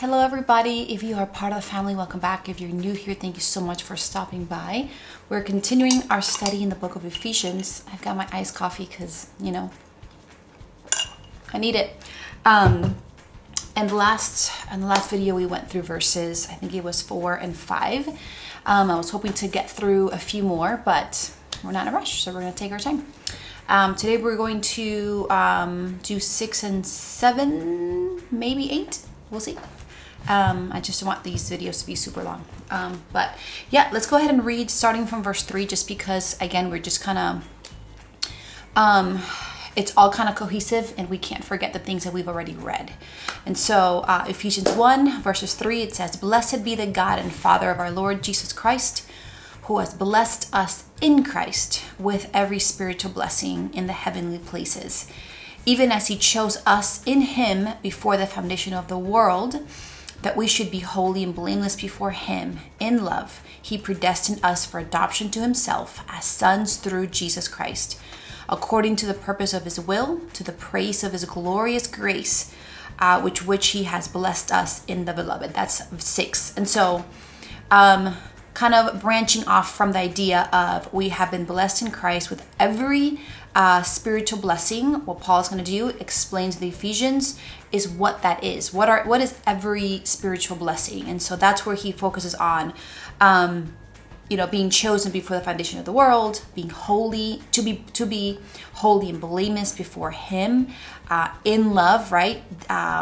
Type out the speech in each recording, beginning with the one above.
Hello everybody, if you are part of the family, welcome back. If you're new here, thank you so much for stopping by. We're continuing our study in the book of Ephesians. I've got my iced coffee because, you know, I need it. And the last video we went through verses, I think it was 4 and 5. I was hoping to get through a few more, but we're not in a rush, so we're going to take our time. Today we're going to do 6 and 7, maybe 8. We'll see. I just don't want these videos to be super long. But yeah, let's go ahead and read starting from verse 3, just because, again, we're just kind of, it's all kind of cohesive and we can't forget the things that we've already read. And so Ephesians 1 verses 3, it says, "Blessed be the God and Father of our Lord Jesus Christ, who has blessed us in Christ with every spiritual blessing in the heavenly places, even as he chose us in him before the foundation of the world, that we should be holy and blameless before him. In love, he predestined us for adoption to himself as sons through Jesus Christ, according to the purpose of his will, to the praise of his glorious grace, which he has blessed us in the beloved." That's 6. And so, kind of branching off from the idea of we have been blessed in Christ with every spiritual blessing. What Paul is going to do, explain to the Ephesians, is what that is. What is every spiritual blessing? And so that's where he focuses on, being chosen before the foundation of the world, being holy, to be holy and blameless before him, in love, right?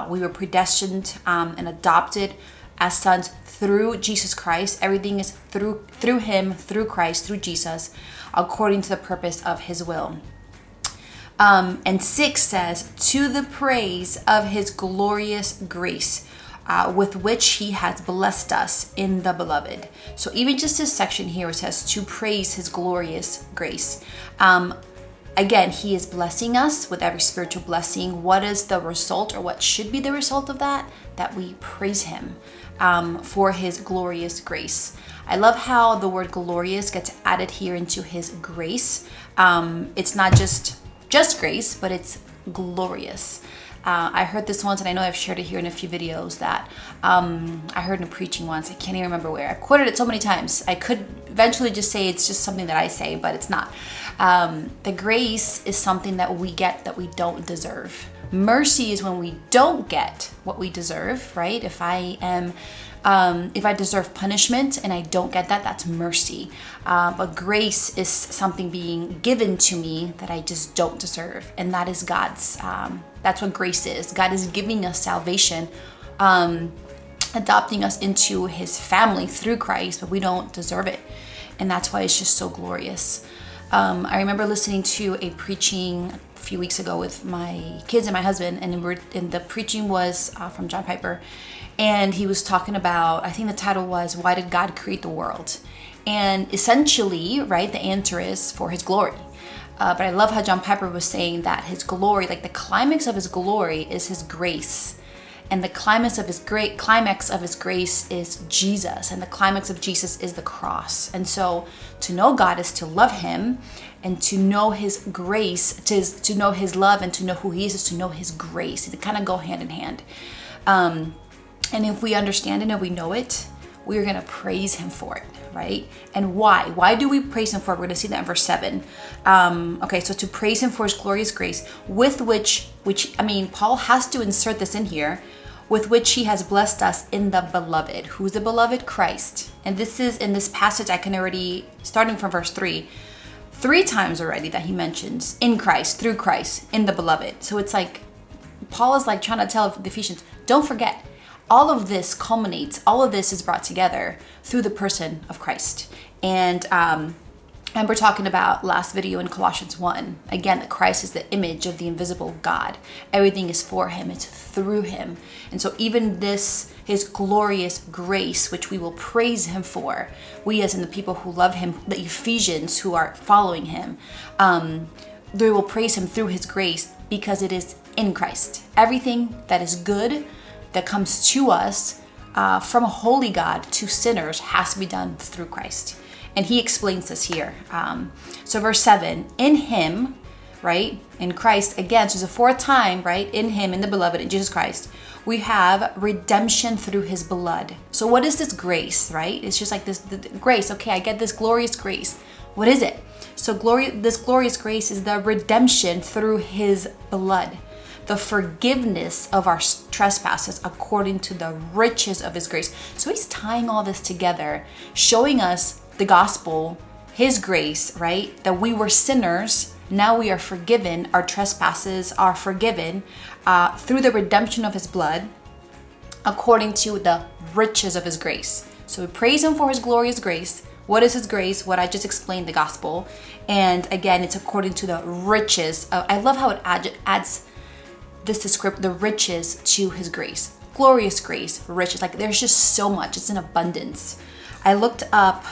We were predestined and adopted as sons through Jesus Christ. Everything is through him, through Christ, through Jesus, according to the purpose of his will. And 6 says, "To the praise of his glorious grace, with which he has blessed us in the beloved." So even just this section here, it says to praise his glorious grace. Again, he is blessing us with every spiritual blessing. What is the result, or what should be the result of that? That we praise him for his glorious grace. I love how the word glorious gets added here into his grace. It's not just grace, but it's glorious. I heard this once, and I know I've shared it here in a few videos, that I heard in a preaching once. I can't even remember where. I quoted it so many times. I could eventually just say it's just something that I say, but it's not. The grace is something that we get that we don't deserve. Mercy is when we don't get what we deserve, right? If I deserve punishment and I don't get that, that's mercy. But grace is something being given to me that I just don't deserve. And that is God's, that's what grace is. God is giving us salvation, adopting us into his family through Christ, but we don't deserve it. And that's why it's just so glorious. I remember listening to a preaching a few weeks ago with my kids and my husband, and the preaching was from John Piper. And he was talking about, I think the title was, "Why did God create the world?" And essentially, right, the answer is for his glory. But I love how John Piper was saying that his glory, like the climax of his glory, is his grace. And the climax of his grace is Jesus. And the climax of Jesus is the cross. And so to know God is to love him, and to know his grace, to know his love, and to know who he is to know his grace. They kind of go hand in hand. And if we understand it and we know it, we're going to praise him for it, right? And why? Why do we praise him for it? We're going to see that in verse 7. Okay, so to praise him for his glorious grace, with which Paul has to insert this in here, with which he has blessed us in the beloved. Who's the beloved? Christ. And this is, in this passage, I can already, starting from verse 3 times already that he mentions in Christ, through Christ, in the beloved. So it's like, Paul is like trying to tell the Ephesians, don't forget, all of this culminates, all of this is brought together through the person of Christ. And we're talking about last video in Colossians 1, again, that Christ is the image of the invisible God. Everything is for him, it's through him. And so even this, his glorious grace, which we will praise him for, we as in the people who love him, the Ephesians who are following him, they will praise him through his grace because it is in Christ. Everything that is good that comes to us from a holy God to sinners has to be done through Christ. And he explains this here. So verse 7, "In him right? In Christ, again, so it's the fourth time, right? In him, in the beloved, in Jesus Christ, we have redemption through his blood. So what is this grace, right? It's just like this the grace. Okay, I get this glorious grace. What is it? So this glorious grace is the redemption through his blood, the forgiveness of our trespasses according to the riches of his grace. So he's tying all this together, showing us the gospel, his grace, right? That we were sinners, now we are forgiven, our trespasses are forgiven through the redemption of his blood, according to the riches of his grace. So we praise him for his glorious grace. What is his grace? What I just explained, the gospel. And again, it's according to the riches. I love how it adds this description, the riches to his grace. Glorious grace, riches. Like there's just so much. It's in abundance. I looked up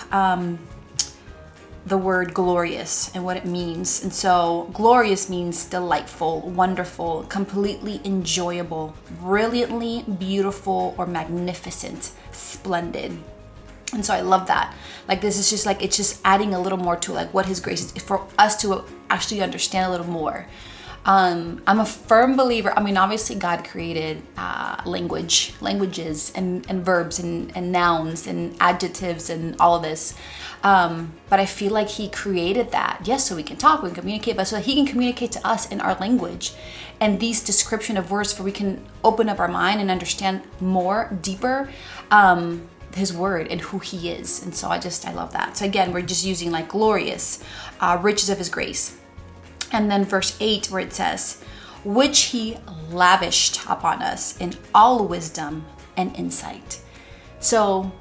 the word glorious and what it means. And so glorious means delightful, wonderful, completely enjoyable, brilliantly beautiful, or magnificent, splendid. And so I love that. Like this is just like, it's just adding a little more to like what his grace is for us to actually understand a little more. I'm a firm believer. I mean, obviously God created languages and verbs and nouns and adjectives and all of this. But I feel like he created that, yes, so we can talk, we can communicate, but so that he can communicate to us in our language. And these description of words where we can open up our mind and understand more, deeper, his word and who he is. And so I love that. So again, we're just using like glorious, riches of his grace. And then verse 8 where it says, which he lavished upon us in all wisdom and insight. So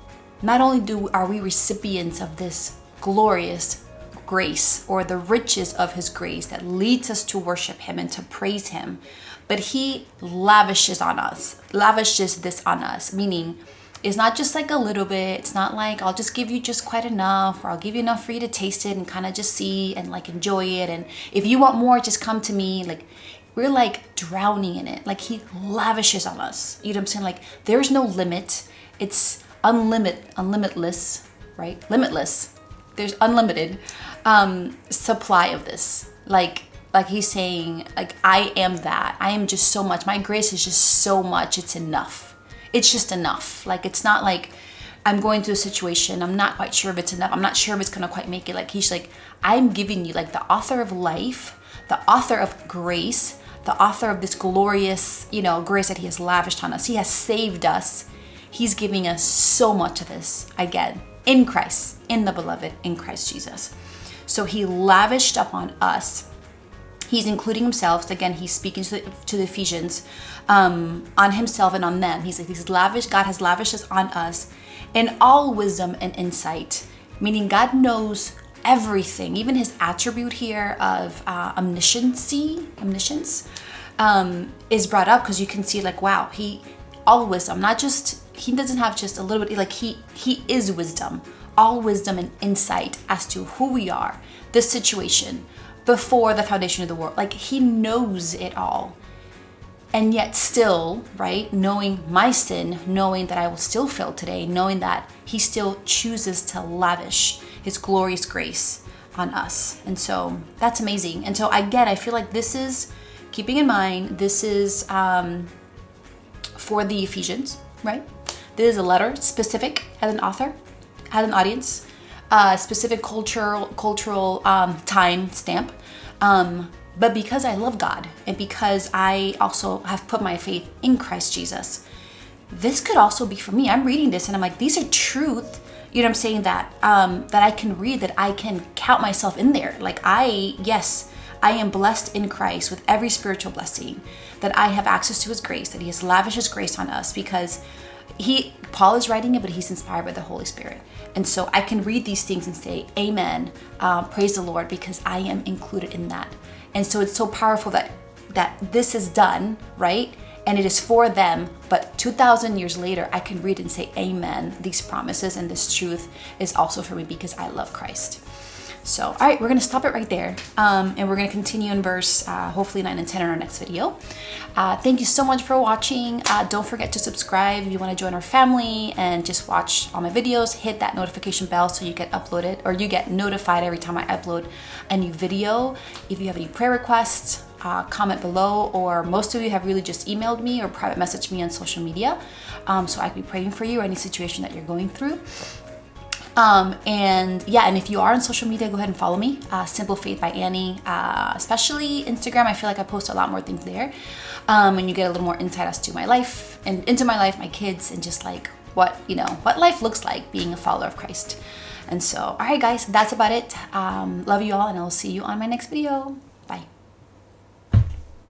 not only are we recipients of this glorious grace or the riches of his grace that leads us to worship him and to praise him, but he lavishes this on us, meaning it's not just like a little bit. It's not like I'll just give you just quite enough, or I'll give you enough for you to taste it and kind of just see and like enjoy it. And if you want more, just come to me. Like we're like drowning in it. Like he lavishes on us. You know what I'm saying? Like there's no limit. It's unlimitless, right? Limitless. There's unlimited supply of this. Like he's saying, like I am that. I am just so much. My grace is just so much. It's enough. It's just enough. Like it's not like I'm going through a situation, I'm not quite sure if it's enough, I'm not sure if it's gonna quite make it. Like he's like, I'm giving you, like the author of life, the author of grace, the author of this glorious, grace that he has lavished on us. He has saved us. He's giving us so much of this, again, in Christ, in the beloved, in Christ Jesus. So he lavished upon us. He's including himself. So again, he's speaking to the Ephesians on himself and on them. He's like, God has lavished us on us in all wisdom and insight, meaning God knows everything. Even his attribute here of omniscience is brought up because you can see like, wow, all wisdom, not just, he doesn't have just a little bit, like he is wisdom, all wisdom and insight as to who we are, this situation, before the foundation of the world. Like he knows it all. And yet still, right, knowing my sin, knowing that I will still fail today, knowing that he still chooses to lavish his glorious grace on us. And so that's amazing. And so again, I feel like this is, keeping in mind, this is for the Ephesians, right? This is a letter specific as an author, as an audience, specific cultural time stamp. But because I love God and because I also have put my faith in Christ Jesus, this could also be for me. I'm reading this and I'm like, these are truth, you know what I'm saying, that I can read, that I can count myself in there. Like I am blessed in Christ with every spiritual blessing, that I have access to his grace, that he has lavished his grace on us, because Paul is writing it, but he's inspired by the Holy Spirit. And so I can read these things and say, amen, praise the Lord, because I am included in that. And so it's so powerful that this is done, right? And it is for them, but 2,000 years later, I can read and say, amen, these promises and this truth is also for me because I love Christ. So, all right, we're gonna stop it right there. And we're gonna continue in verse, hopefully 9 and 10 in our next video. Thank you so much for watching. Don't forget to subscribe if you wanna join our family and just watch all my videos. Hit that notification bell so you get uploaded, or you get notified every time I upload a new video. If you have any prayer requests, comment below, or most of you have really just emailed me or private messaged me on social media. So I can be praying for you or any situation that you're going through. And yeah, and if you are on social media, go ahead and follow me, Simple Faith by Annie, especially Instagram. I feel like I post a lot more things there. And you get a little more insight as to my life and into my life, my kids, and just like what, you know, what life looks like being a follower of Christ. And so, all right, guys, that's about it. Love you all, and I'll see you on my next video.